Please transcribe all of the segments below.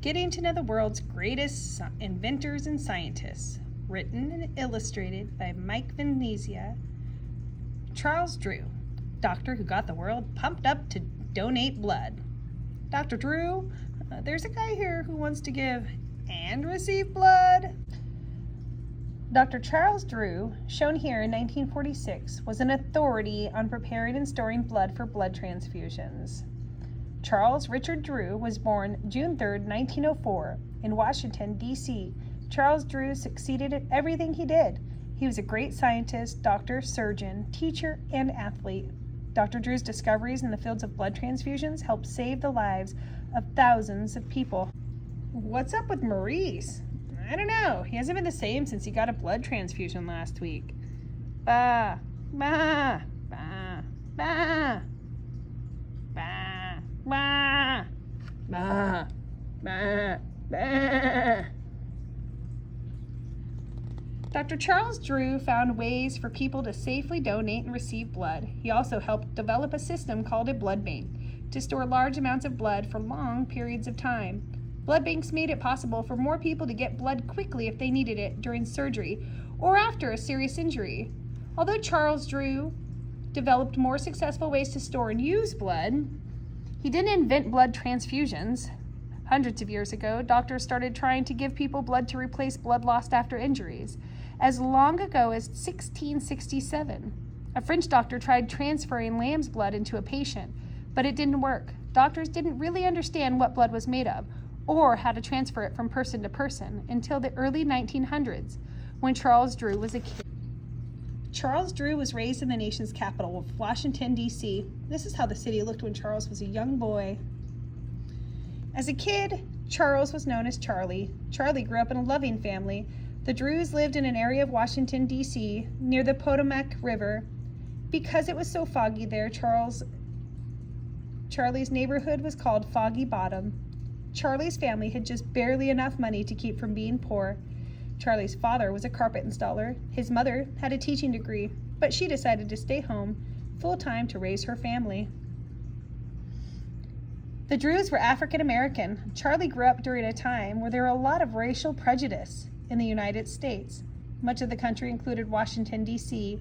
Getting to know the world's greatest inventors and scientists. Written and illustrated by Mike Venezia. Charles Drew, doctor who got the world pumped up to donate blood. Dr. Drew, there's a guy here who wants to give and receive blood. Dr. Charles Drew, shown here in 1946, was an authority on preparing and storing blood for blood transfusions. Charles Richard Drew was born June 3, 1904, in Washington, D.C. Charles Drew succeeded at everything he did. He was a great scientist, doctor, surgeon, teacher, and athlete. Dr. Drew's discoveries in the fields of blood transfusions helped save the lives of thousands of people. What's up with Maurice? I don't know. He hasn't been the same since he got a blood transfusion last week. Bah, bah, bah, bah, bah, bah, bah, bah, bah. Dr. Charles Drew found ways for people to safely donate and receive blood. He also helped develop a system called a blood bank to store large amounts of blood for long periods of time. Blood banks made it possible for more people to get blood quickly if they needed it during surgery or after a serious injury. Although Charles Drew developed more successful ways to store and use blood, he didn't invent blood transfusions. Hundreds of years ago, doctors started trying to give people blood to replace blood lost after injuries. As long ago as 1667, a French doctor tried transferring lamb's blood into a patient, but it didn't work. Doctors didn't really understand what blood was made of or how to transfer it from person to person until the early 1900s, when Charles Drew was a kid. Charles Drew was raised in the nation's capital, Washington, D.C. This is how the city looked when Charles was a young boy. As a kid, Charles was known as Charlie. Charlie grew up in a loving family. The Drews lived in an area of Washington, D.C., near the Potomac River. Because it was so foggy there, Charlie's neighborhood was called Foggy Bottom. Charlie's family had just barely enough money to keep from being poor. Charlie's father was a carpet installer. His mother had a teaching degree, but she decided to stay home full-time to raise her family. The Drews were African American. Charlie grew up during a time where there were a lot of racial prejudice in the United States. Much of the country, included Washington, D.C.,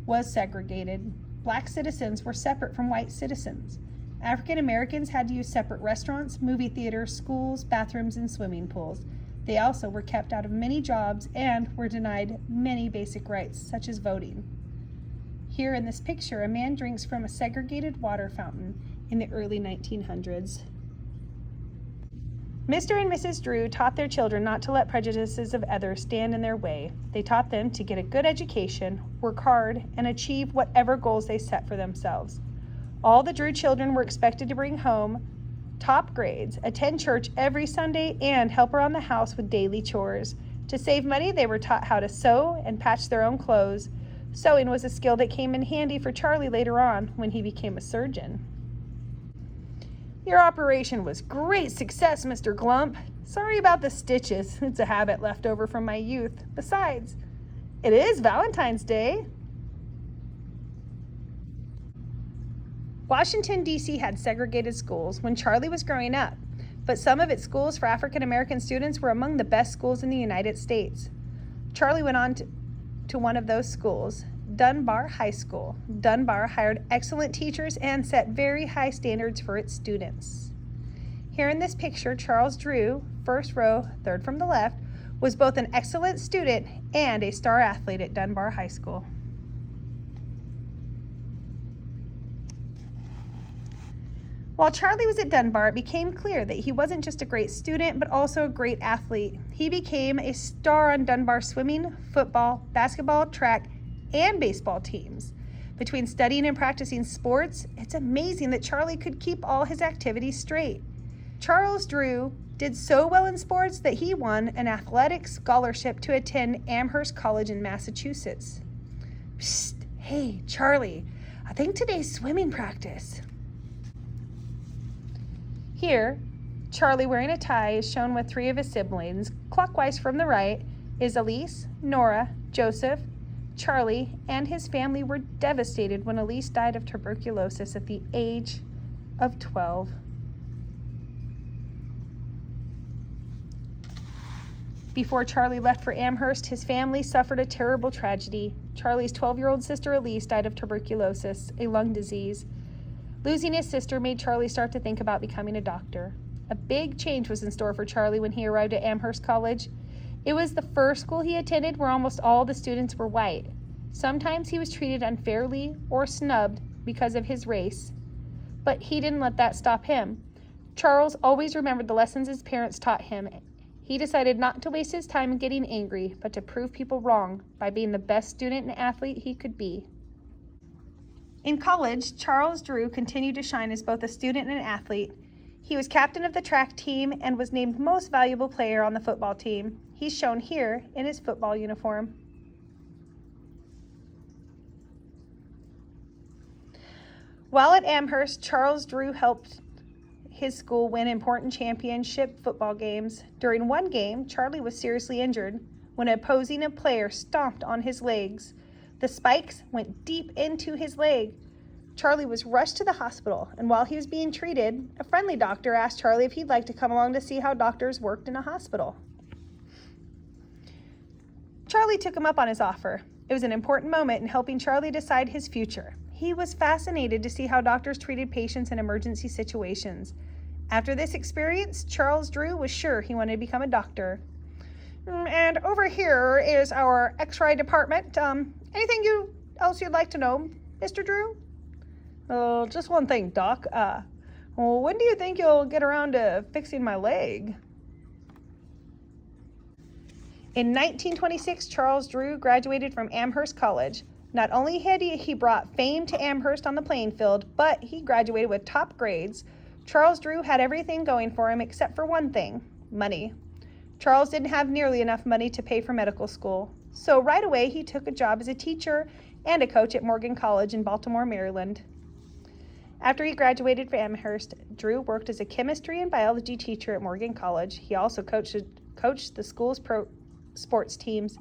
was segregated. Black citizens were separate from white citizens. African Americans had to use separate restaurants, movie theaters, schools, bathrooms, and swimming pools. They also were kept out of many jobs and were denied many basic rights, such as voting. Here in this picture, a man drinks from a segregated water fountain in the early 1900s. Mr. and Mrs. Drew taught their children not to let prejudices of others stand in their way. They taught them to get a good education, work hard, and achieve whatever goals they set for themselves. All the Drew children were expected to bring home top grades, attend church every Sunday, and help around the house with daily chores. To save money, they were taught how to sew and patch their own clothes. Sewing was a skill that came in handy for Charlie later on when he became a surgeon. Your operation was great success, Mr. Glump. Sorry about the stitches. It's a habit left over from my youth. Besides, it is Valentine's Day. Washington, D.C. had segregated schools when Charlie was growing up, but some of its schools for African American students were among the best schools in the United States. Charlie went on to one of those schools, Dunbar High School. Dunbar hired excellent teachers and set very high standards for its students. Here in this picture, Charles Drew, first row, third from the left, was both an excellent student and a star athlete at Dunbar High School. While Charlie was at Dunbar, it became clear that he wasn't just a great student, but also a great athlete. He became a star on Dunbar's swimming, football, basketball, track, and baseball teams. Between studying and practicing sports, it's amazing that Charlie could keep all his activities straight. Charles Drew did so well in sports that he won an athletic scholarship to attend Amherst College in Massachusetts. Psst, hey, Charlie, I think today's swimming practice. Here, Charlie wearing a tie is shown with three of his siblings. Clockwise from the right is Elise, Nora, Joseph. Charlie and his family were devastated when Elise died of tuberculosis at the age of 12. Before Charlie left for Amherst, his family suffered a terrible tragedy. Charlie's 12-year-old sister Elise died of tuberculosis, a lung disease. Losing his sister made Charlie start to think about becoming a doctor. A big change was in store for Charlie when he arrived at Amherst College. It was the first school he attended where almost all the students were white. Sometimes he was treated unfairly or snubbed because of his race, but he didn't let that stop him. Charles always remembered the lessons his parents taught him. He decided not to waste his time getting angry, but to prove people wrong by being the best student and athlete he could be. In college, Charles Drew continued to shine as both a student and an athlete. He was captain of the track team and was named most valuable player on the football team. He's shown here in his football uniform. While at Amherst, Charles Drew helped his school win important championship football games. During one game, Charlie was seriously injured when an opposing player stomped on his legs. The spikes went deep into his leg. Charlie was rushed to the hospital, and while he was being treated, a friendly doctor asked Charlie if he'd like to come along to see how doctors worked in a hospital. Charlie took him up on his offer. It was an important moment in helping Charlie decide his future. He was fascinated to see how doctors treated patients in emergency situations. After this experience, Charles Drew was sure he wanted to become a doctor. And over here is our X-ray department. Anything else you'd like to know, Mr. Drew? Just one thing, Doc. When do you think you'll get around to fixing my leg? In 1926, Charles Drew graduated from Amherst College. Not only had he brought fame to Amherst on the playing field, but he graduated with top grades. Charles Drew had everything going for him except for one thing: money. Charles didn't have nearly enough money to pay for medical school, so right away he took a job as a teacher and a coach at Morgan College in Baltimore, Maryland. After he graduated from Amherst, Drew worked as a chemistry and biology teacher at Morgan College. He also coached the school's pro sports teams.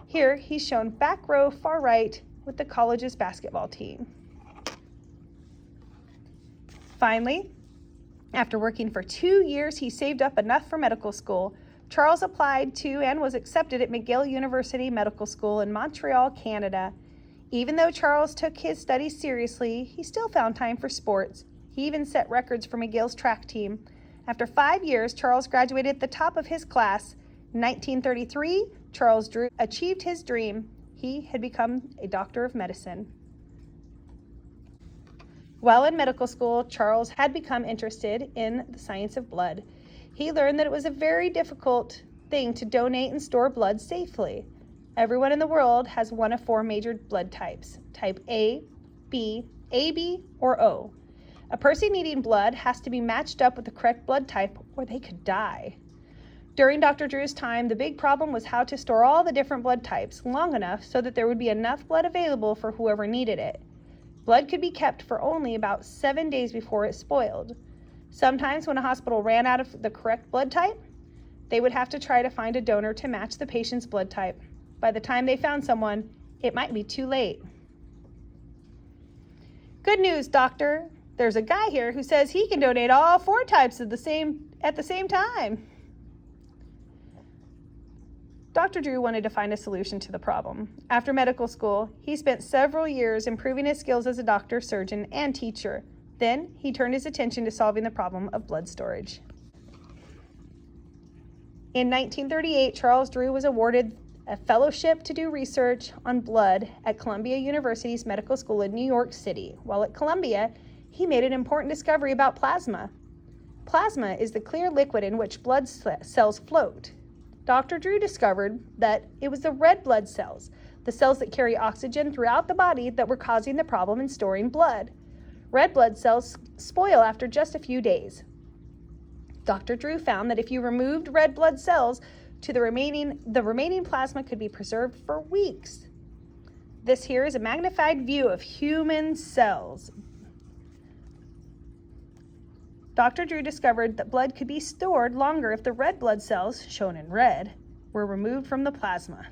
Here he's shown back row far right with the college's basketball team. Finally, after working for 2 years, he saved up enough for medical school. Charles applied to and was accepted at McGill University Medical School in Montreal, Canada. Even though Charles took his studies seriously, he still found time for sports. He even set records for McGill's track team. After 5 years, Charles graduated at the top of his class. In 1933, Charles Drew achieved his dream. He had become a doctor of medicine. While in medical school, Charles had become interested in the science of blood. He learned that it was a very difficult thing to donate and store blood safely. Everyone in the world has one of 4 major blood types: type A, B, AB, or O. A person needing blood has to be matched up with the correct blood type or they could die. During Dr. Drew's time, the big problem was how to store all the different blood types long enough so that there would be enough blood available for whoever needed it. Blood could be kept for only about 7 days before it spoiled. Sometimes when a hospital ran out of the correct blood type, they would have to try to find a donor to match the patient's blood type. By the time they found someone, it might be too late. Good news, doctor. There's a guy here who says he can donate all 4 types at the same time. Dr. Drew wanted to find a solution to the problem. After medical school, he spent several years improving his skills as a doctor, surgeon, and teacher. Then he turned his attention to solving the problem of blood storage. In 1938, Charles Drew was awarded a fellowship to do research on blood at Columbia University's Medical School in New York City. While at Columbia, he made an important discovery about plasma. Plasma is the clear liquid in which blood cells float. Dr. Drew discovered that it was the red blood cells, the cells that carry oxygen throughout the body, that were causing the problem in storing blood. Red blood cells spoil after just a few days. Dr. Drew found that if you removed red blood cells, the remaining plasma could be preserved for weeks. This here is a magnified view of human cells. Dr. Drew discovered that blood could be stored longer if the red blood cells, shown in red, were removed from the plasma.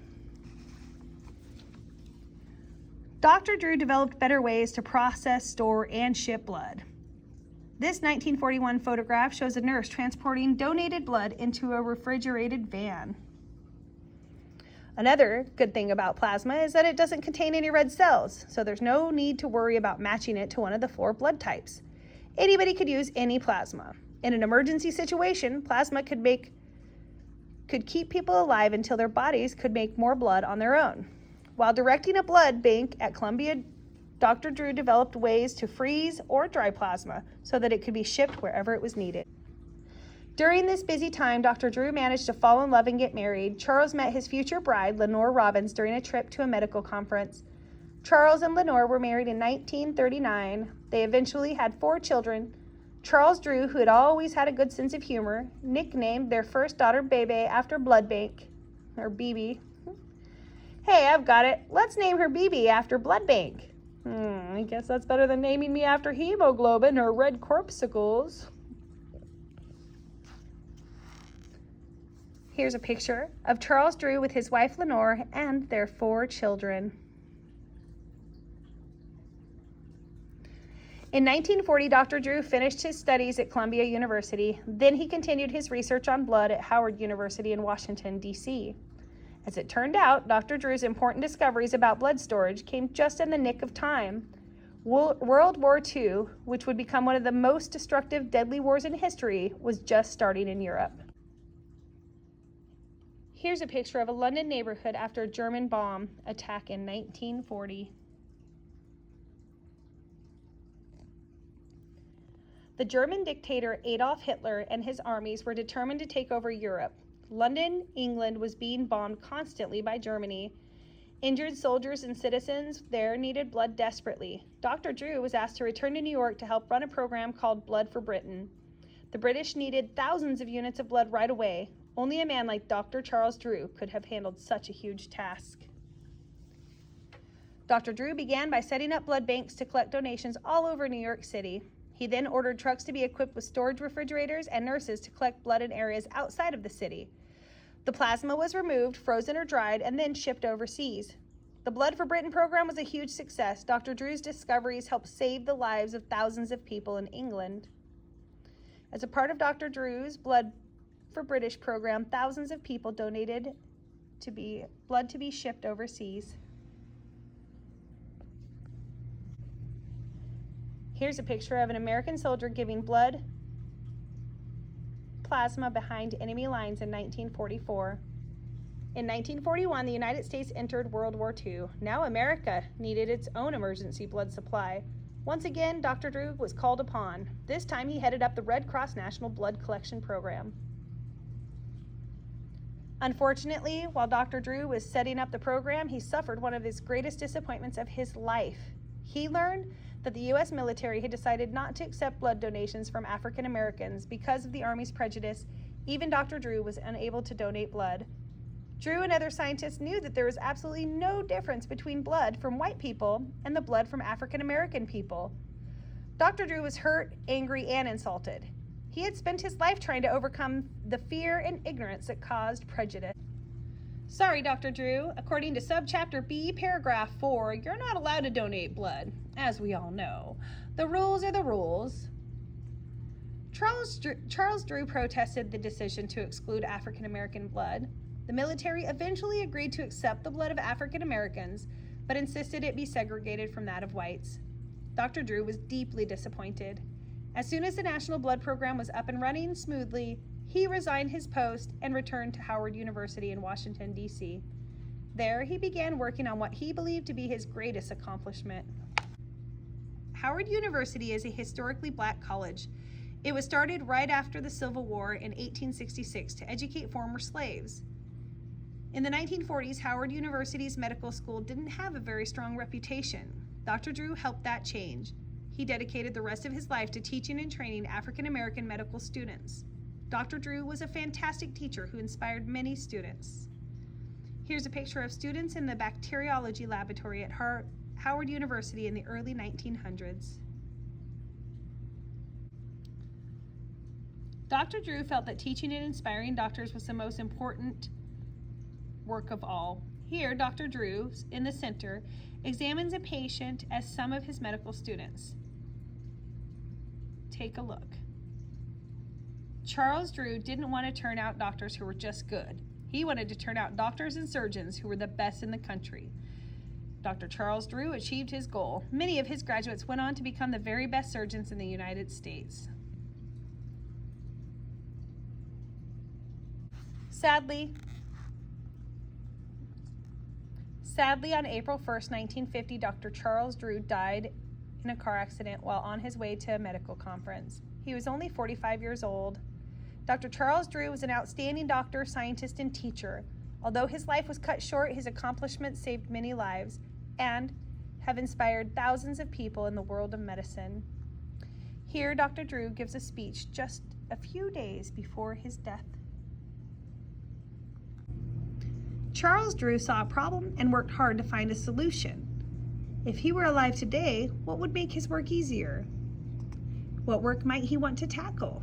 Dr. Drew developed better ways to process, store, and ship blood. This 1941 photograph shows a nurse transporting donated blood into a refrigerated van. Another good thing about plasma is that it doesn't contain any red cells, so there's no need to worry about matching it to one of the 4 blood types. Anybody could use any plasma. In an emergency situation, plasma could keep people alive until their bodies could make more blood on their own. While directing a blood bank at Columbia, Dr. Drew developed ways to freeze or dry plasma so that it could be shipped wherever it was needed. During this busy time, Dr. Drew managed to fall in love and get married. Charles met his future bride, Lenore Robbins, during a trip to a medical conference. Charles and Lenore were married in 1939. They eventually had 4 children. Charles Drew, who had always had a good sense of humor, nicknamed their first daughter Bebe after blood bank, or BB. Hey, I've got it. Let's name her BB after blood bank. I guess that's better than naming me after hemoglobin or red corpuscles. Here's a picture of Charles Drew with his wife Lenore and their 4 children. In 1940, Dr. Drew finished his studies at Columbia University. Then he continued his research on blood at Howard University in Washington, D.C. As it turned out, Dr. Drew's important discoveries about blood storage came just in the nick of time. World War II, which would become one of the most destructive, deadly wars in history, was just starting in Europe. Here's a picture of a London neighborhood after a German bomb attack in 1940. The German dictator Adolf Hitler and his armies were determined to take over Europe. London, England, was being bombed constantly by Germany. Injured soldiers and citizens there needed blood desperately. Dr. Drew was asked to return to New York to help run a program called Blood for Britain. The British needed thousands of units of blood right away. Only a man like Dr. Charles Drew could have handled such a huge task. Dr. Drew began by setting up blood banks to collect donations all over New York City. He then ordered trucks to be equipped with storage refrigerators and nurses to collect blood in areas outside of the city. The plasma was removed, frozen or dried, and then shipped overseas. The Blood for Britain program was a huge success. Dr. Drew's discoveries helped save the lives of thousands of people in England. As a part of Dr. Drew's Blood for British program, thousands of people donated blood to be shipped overseas. Here's a picture of an American soldier giving blood plasma behind enemy lines in 1944. In 1941, the United States entered World War II. Now America needed its own emergency blood supply. Once again, Dr. Drew was called upon. This time he headed up the Red Cross National Blood Collection Program. Unfortunately, while Dr. Drew was setting up the program, he suffered one of his greatest disappointments of his life. He learned that the U.S. military had decided not to accept blood donations from African Americans because of the Army's prejudice. Even Dr. Drew was unable to donate blood. Drew and other scientists knew that there was absolutely no difference between blood from white people and the blood from African American people. Dr. Drew was hurt, angry, and insulted. He had spent his life trying to overcome the fear and ignorance that caused prejudice. Sorry, Dr. Drew. According to subchapter B, paragraph 4, you're not allowed to donate blood, as we all know. The rules are the rules. Charles Drew protested the decision to exclude African American blood. The military eventually agreed to accept the blood of African Americans, but insisted it be segregated from that of whites. Dr. Drew was deeply disappointed. As soon as the National Blood Program was up and running smoothly, he resigned his post and returned to Howard University in Washington, D.C. There, he began working on what he believed to be his greatest accomplishment. Howard University is a historically black college. It was started right after the Civil War in 1866 to educate former slaves. In the 1940s, Howard University's medical school didn't have a very strong reputation. Dr. Drew helped that change. He dedicated the rest of his life to teaching and training African American medical students. Dr. Drew was a fantastic teacher who inspired many students. Here's a picture of students in the bacteriology laboratory at Howard University in the early 1900s. Dr. Drew felt that teaching and inspiring doctors was the most important work of all. Here, Dr. Drew, in the center, examines a patient as some of his medical students. Take a look. Charles Drew didn't want to turn out doctors who were just good. He wanted to turn out doctors and surgeons who were the best in the country. Dr. Charles Drew achieved his goal. Many of his graduates went on to become the very best surgeons in the United States. Sadly, on April 1st, 1950, Dr. Charles Drew died in a car accident while on his way to a medical conference. He was only 45 years old. Dr. Charles Drew was an outstanding doctor, scientist, and teacher. Although his life was cut short, his accomplishments saved many lives and have inspired thousands of people in the world of medicine. Here, Dr. Drew gives a speech just a few days before his death. Charles Drew saw a problem and worked hard to find a solution. If he were alive today, what would make his work easier? What work might he want to tackle?